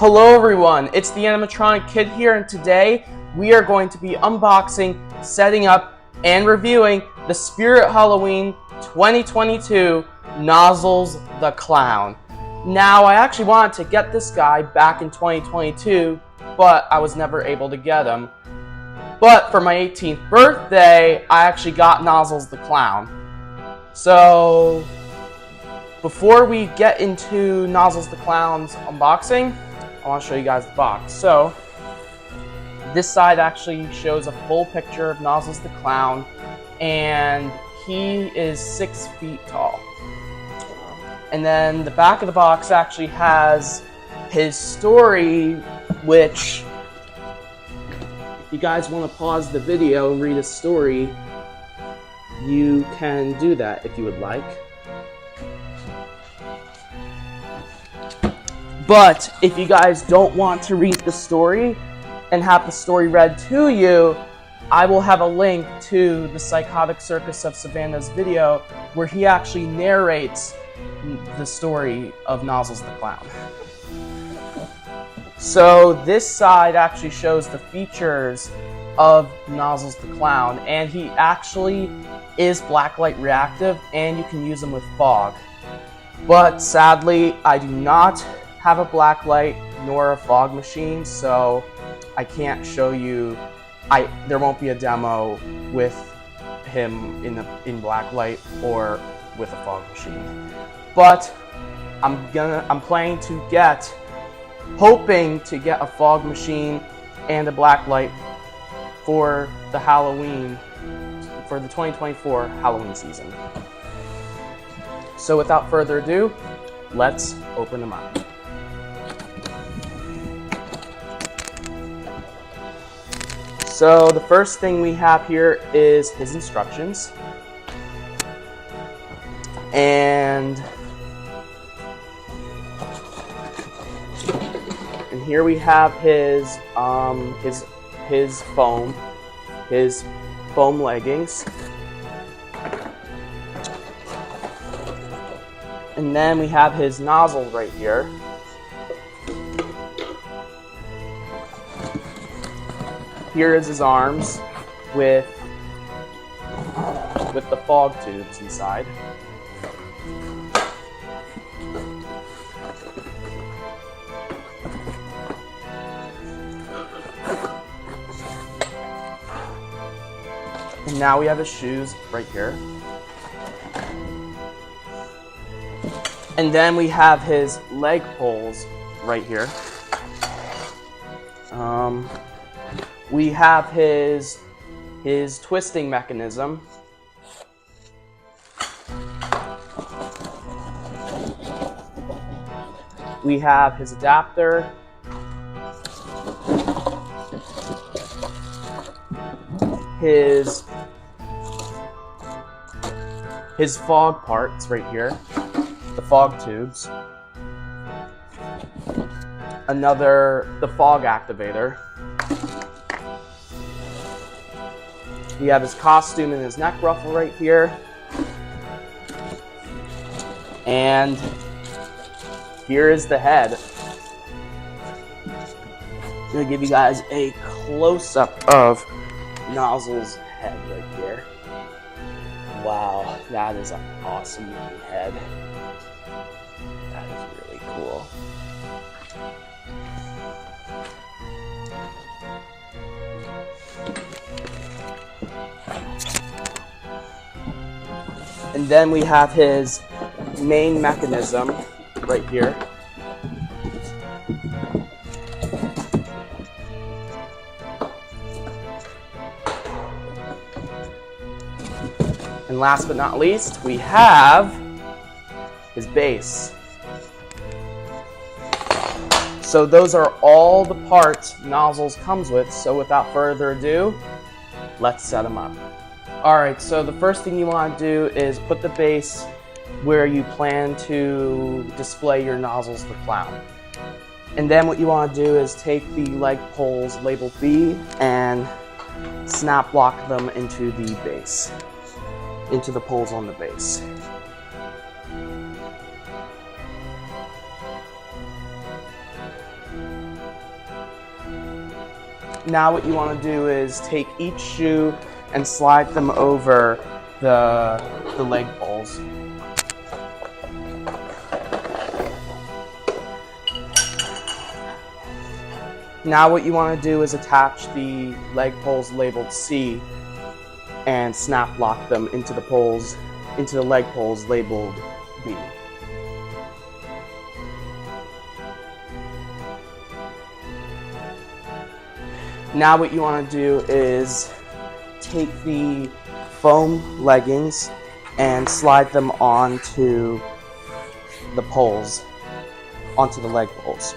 Hello everyone, it's the Animatronic Kid here, and today we are going to be unboxing, setting up, and reviewing the Spirit Halloween 2022 Nozzles The Clown. Now, I actually wanted to get this guy back in 2022, but I was never able to get him. But for my 18th birthday, I actually got Nozzles The Clown. So, before we get into Nozzles The Clown's unboxing, I want to show you guys the box. So, this side actually shows a full picture of Nozzles the Clown, and he is 6 feet tall. And then the back of the box actually has his story, which, if you guys want to pause the video and read his story, you can do that if you would like. But if you guys don't want to read the story and have the story read to you, I will have a link to the Psychotic Circus of Savannah's video where he actually narrates the story of Nozzles the Clown. So this side actually shows the features of Nozzles the Clown, and he actually is blacklight reactive, and you can use him with fog. But sadly, I do not have a blacklight nor a fog machine, so I can't show you. There won't be a demo with him in blacklight or with a fog machine. But I'm planning to hoping to get a fog machine and a blacklight for the 2024 Halloween season. So without further ado, let's open them up. So the first thing we have here is his instructions, and here we have his foam leggings, and then we have his nozzle right here. Here is his arms with the fog tubes inside. And now we have his shoes right here. And then we have his leg poles right here. We have his twisting mechanism. We have his adapter. His fog parts right here. The fog tubes. The fog activator. We have his costume and his neck ruffle right here. And here is the head. I'm going to give you guys a close-up of Nozzle's head right here. Wow, that is an awesome looking head. That is really cool. And then we have his main mechanism right here. And last but not least, we have his base. So those are all the parts Nozzles comes with. So without further ado, let's set them up. Alright, so the first thing you want to do is put the base where you plan to display your Nozzles the Clown. And then what you want to do is take the leg poles labeled B and snap lock them into the base, into the poles on the base. Now what you want to do is take each shoe and slide them over the leg poles. Now what you want to do is attach the leg poles labeled C and snap lock them into the leg poles labeled B. Now what you want to do is take the foam leggings and slide them onto the poles, onto the leg poles.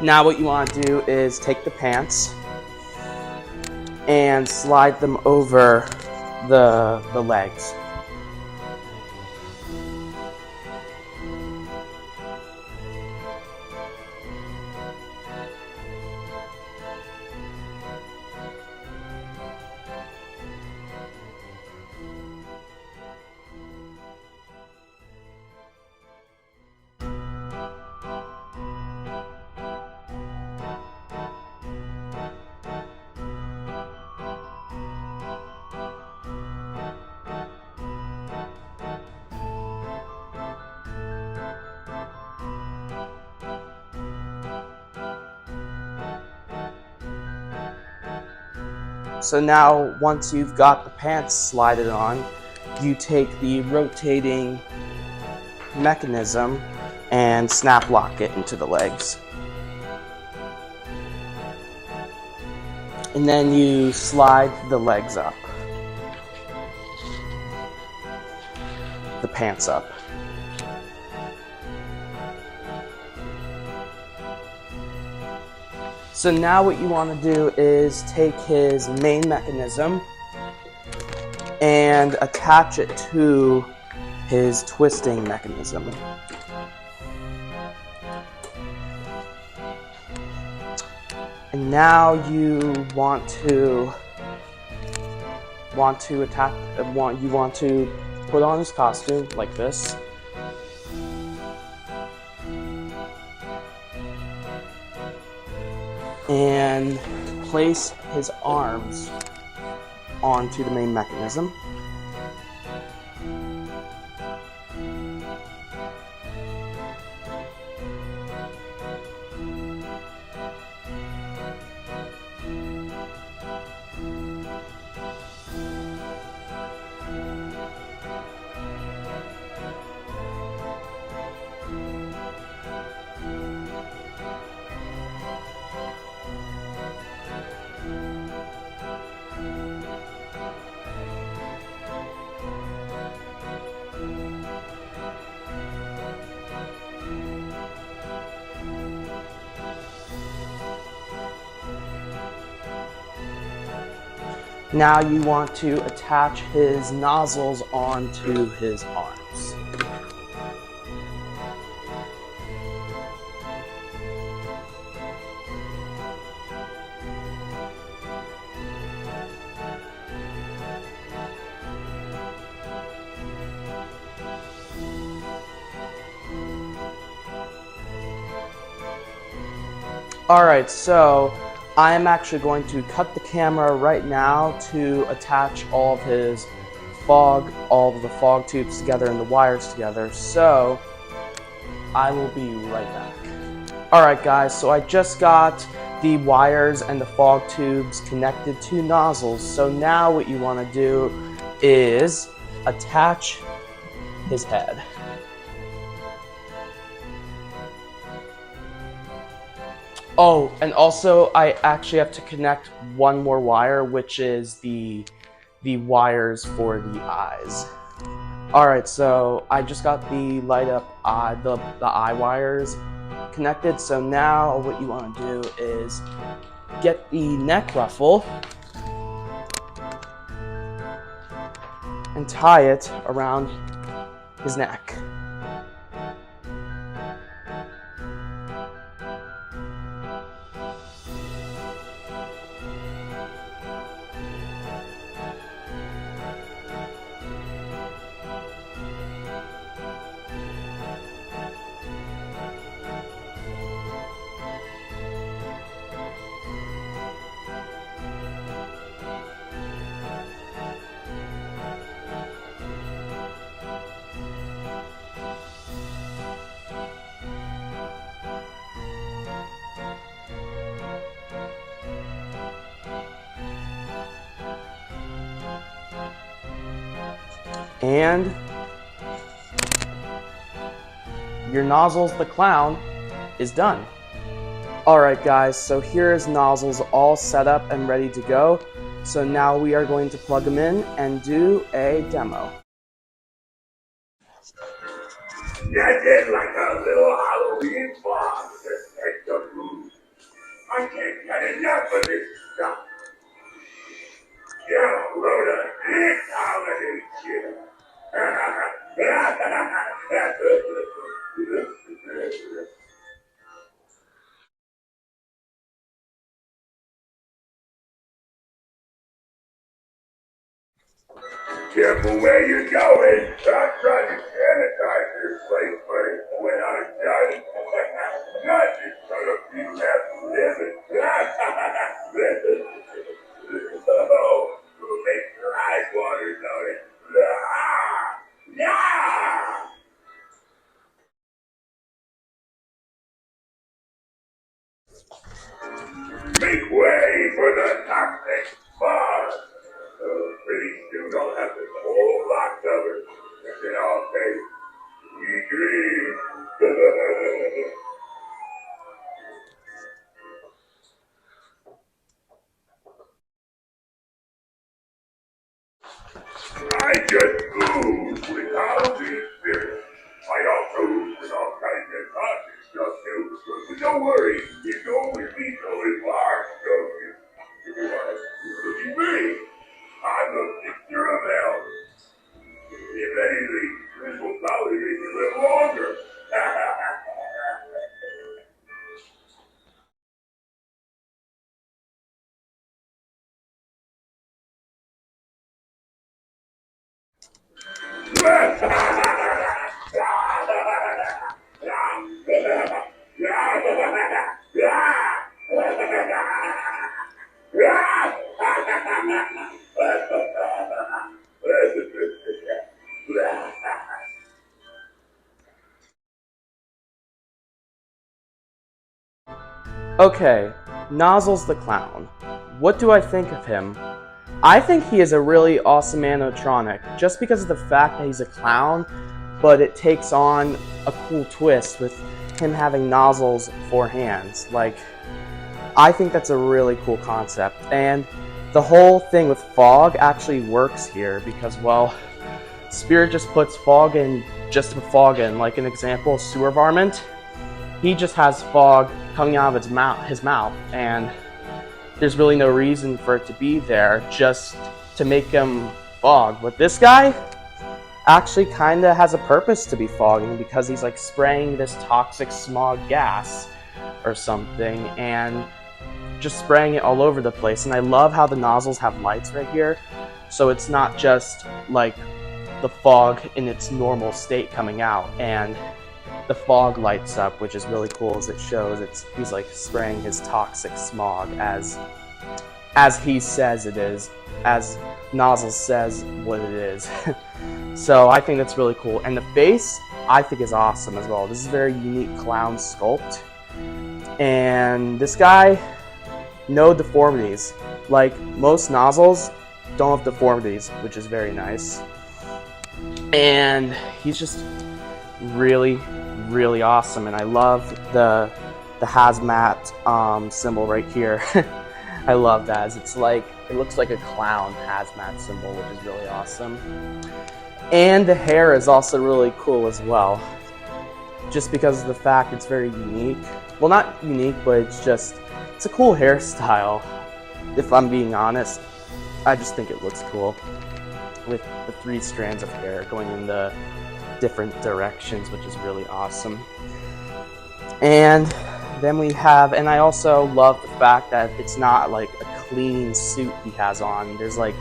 Now what you want to do is take the pants and slide them over the legs. So now, once you've got the pants slided on, you take the rotating mechanism and snap lock it into the legs. And then you slide the legs up, the pants up. So now what you want to do is take his main mechanism and attach it to his twisting mechanism. And now you want to put on his costume like this. And place his arms onto the main mechanism. Now you want to attach his nozzles onto his arms. Alright, so I am actually going to cut the camera right now to attach all of the fog tubes together and the wires together, so I will be right back. Alright guys, so I just got the wires and the fog tubes connected to nozzles, so now what you want to do is attach his head. Oh, and also I actually have to connect one more wire, which is the wires for the eyes. Alright, so I just got the light up eye, the eye wires connected, so now what you want to do is get the neck ruffle and tie it around his neck. And your Nozzles the Clown is done. Alright guys, so here is Nozzles all set up and ready to go. So now we are going to plug them in and do a demo. That is like a little Halloween bomb to take the mood. I can't get enough of this stuff. Yeah, Rhoda, it's holiday cheer. Careful where you're going. I'm trying to sanitize this place first when I'm done. Not just gonna be left living. Oh, make your eyes water, don't it? Yeah! Make way for the toxic fog. Pretty soon I'll have this whole lot covered. And then I'll say, sweet dreams. I just ooze with Halloween spirit. I also ooze with all kinds of toxic stuff too. But don't worry, you go with me so far, don't you? Look at me. I'm a picture of health. If anything, this will probably make you live longer. Okay, Nozzles the Clown. What do I think of him? I think he is a really awesome animatronic, just because of the fact that he's a clown, but it takes on a cool twist with him having nozzles for hands. Like, I think that's a really cool concept, and the whole thing with fog actually works here because, well, Spirit just puts fog in just to put fog in. Like an example, sewer varmint. He just has fog coming out of his mouth, and there's really no reason for it to be there, just to make him fog. But this guy actually kind of has a purpose to be fogging, because he's like spraying this toxic smog gas or something, and just spraying it all over the place. And I love how the nozzles have lights right here, so it's not just like the fog in its normal state coming out, and the fog lights up, which is really cool, as it shows he's like spraying his toxic smog as he says it is, as Nozzles says what it is. So I think that's really cool. And the face, I think, is awesome as well. This is a very unique clown sculpt. And this guy, no deformities. Like, most Nozzles don't have deformities, which is very nice. And he's just really, really awesome. And I love the hazmat symbol right here. I love that, as it's like, it looks like a clown hazmat symbol, which is really awesome. And the hair is also really cool as well, just because of the fact it's very unique. Well, not unique, but it's a cool hairstyle. If I'm being honest, I just think it looks cool with the 3 strands of hair going in the different directions, which is really awesome. And then we have, and I also love the fact that it's not like a clean suit he has on. There's like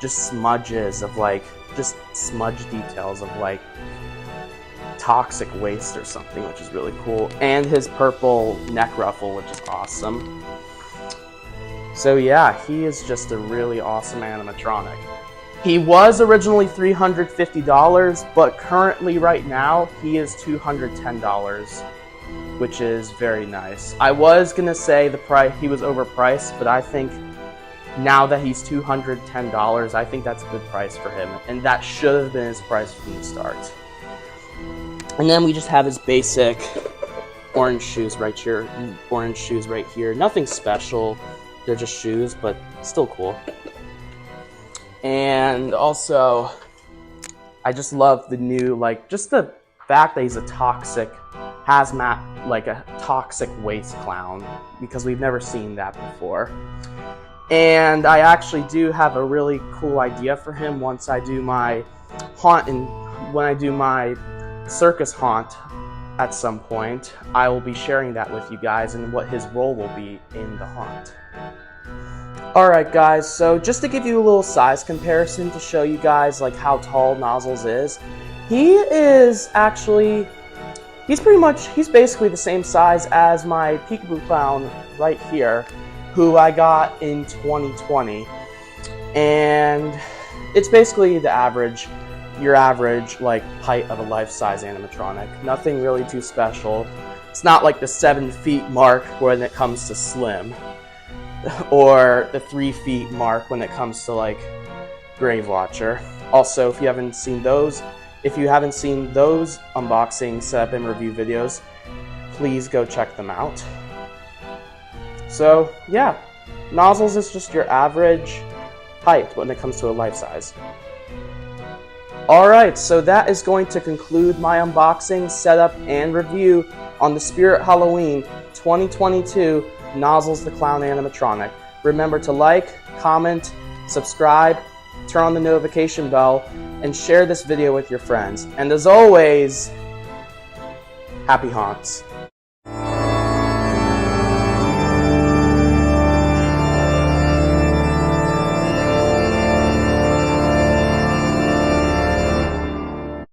just smudges of like, just smudge details of like toxic waste or something, which is really cool. And his purple neck ruffle, which is awesome. So yeah, he is just a really awesome animatronic. He was originally $350, but currently right now he is $210, which is very nice. I was gonna say the price, he was overpriced, but I think Now that he's $210, I think that's a good price for him, and that should have been his price from the start. And then we just have his basic orange shoes right here. Orange shoes right here. Nothing special. They're just shoes, but still cool. And also, I just love the new, like, just the fact that he's a toxic hazmat, like a toxic waste clown, because we've never seen that before. And I actually do have a really cool idea for him once I do my haunt, and when I do my circus haunt at some point, I will be sharing that with you guys and what his role will be in the haunt. Alright guys, so just to give you a little size comparison to show you guys like how tall Nozzles is, he's basically the same size as my Peekaboo Clown right here, who I got in 2020. And it's basically the average, your average like height of a life-size animatronic. Nothing really too special. It's not like the 7 feet mark when it comes to Slim, or the 3 feet mark when it comes to like Grave Watcher. Also, if you haven't seen those unboxing, setup, and review videos, please go check them out. So yeah, Nozzles is just your average height when it comes to a life size. Alright, so that is going to conclude my unboxing, setup, and review on the Spirit Halloween 2022 Nozzles the Clown animatronic. Remember to like, comment, subscribe, turn on the notification bell, and share this video with your friends. And as always, happy haunts.